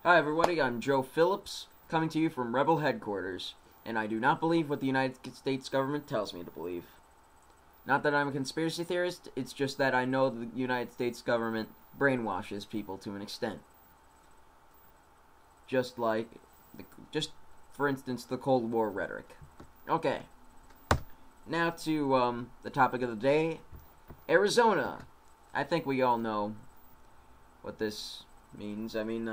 Hi everybody, I'm Joe Phillips, coming to you from Rebel Headquarters, and I do not believe what the United States government tells me to believe. Not that I'm a conspiracy theorist, it's just that I know the United States government brainwashes people to an extent. Just for instance, the Cold War rhetoric. Okay, now to the topic of the day, Arizona. I think we all know what this means. I mean,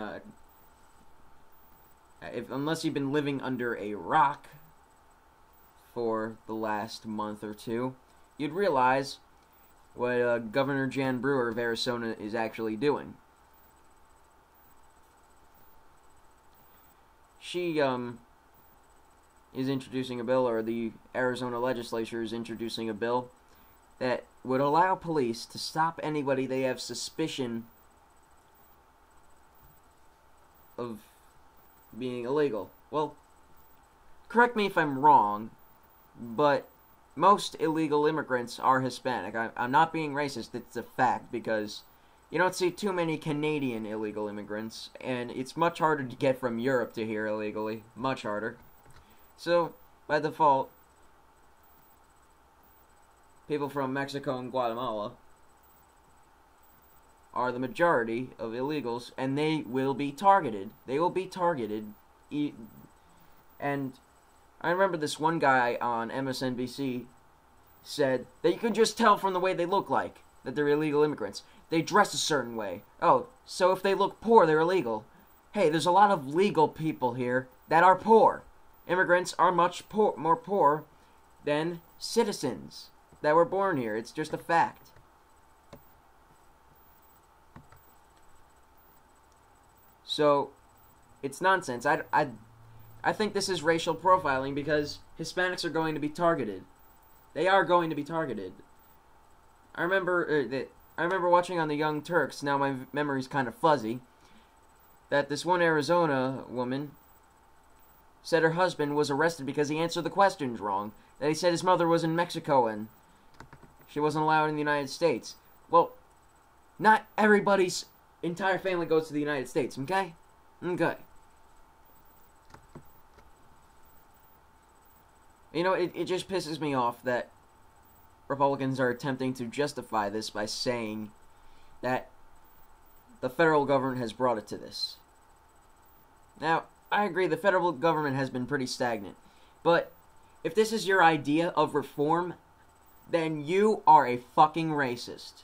unless you've been living under a rock for the last month or two, you'd realize what Governor Jan Brewer of Arizona is actually doing. She is introducing a bill, or the Arizona legislature is introducing a bill that would allow police to stop anybody they have suspicion of being illegal. Well, correct me if I'm wrong, but most illegal immigrants are Hispanic. I'm not being racist, it's a fact, because you don't see too many Canadian illegal immigrants, and it's much harder to get from Europe to here illegally. Much harder. So, by default, people from Mexico and Guatemala are the majority of illegals, and they will be targeted. They will be targeted. And I remember this one guy on MSNBC said that you can just tell from the way they look like that they're illegal immigrants. They dress a certain way. Oh, so if they look poor, they're illegal. Hey, there's a lot of legal people here that are poor. Immigrants are much more poor than citizens that were born here. It's just a fact. So, it's nonsense. I think this is racial profiling because Hispanics are going to be targeted. They are going to be targeted. I remember watching on the Young Turks, now my memory's kind of fuzzy, that this one Arizona woman said her husband was arrested because he answered the questions wrong. That he said his mother was in Mexico and she wasn't allowed in the United States. Well, not everybody's entire family goes to the United States, okay? Okay. You know, it just pisses me off that Republicans are attempting to justify this by saying that the federal government has brought it to this. Now, I agree, the federal government has been pretty stagnant. But if this is your idea of reform, then you are a fucking racist.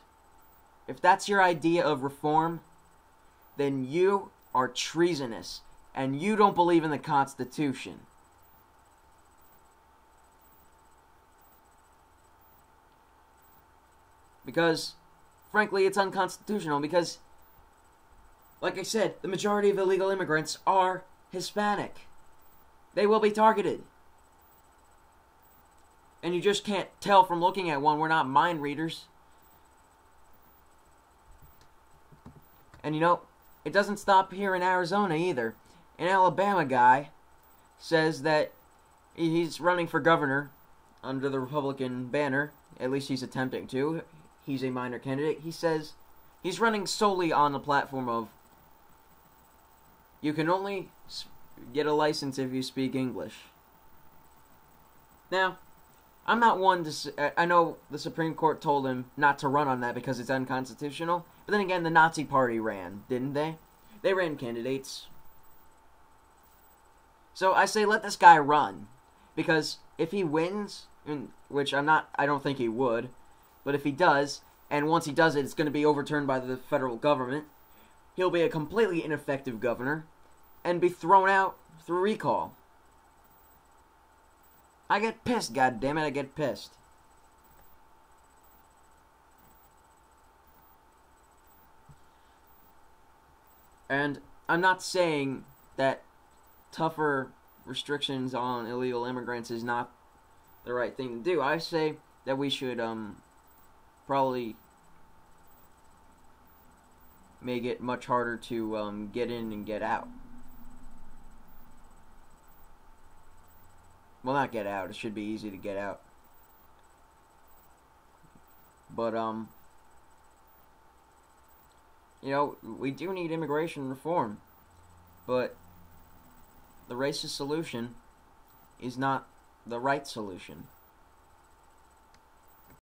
If that's your idea of reform, then you are treasonous, and you don't believe in the Constitution. Because, frankly, it's unconstitutional, because, like I said, the majority of illegal immigrants are Hispanic. They will be targeted. And you just can't tell from looking at one. We're not mind readers. And you know, it doesn't stop here in Arizona either. An Alabama guy says that he's running for governor under the Republican banner. At least he's attempting to. He's a minor candidate. He says he's running solely on the platform of you can only get a license if you speak English. Now, I'm not one to say, I know the Supreme Court told him not to run on that because it's unconstitutional. But then again, the Nazi Party ran, didn't they? They ran candidates. So I say let this guy run. Because if he wins, which I don't think he would, but if he does, and once he does it, it's going to be overturned by the federal government, he'll be a completely ineffective governor and be thrown out through recall. I get pissed, goddammit, I get pissed. And I'm not saying that tougher restrictions on illegal immigrants is not the right thing to do. I say that we should probably make it much harder to get in and get out. Well, not get out. It should be easy to get out. But, you know, we do need immigration reform. But the racist solution is not the right solution.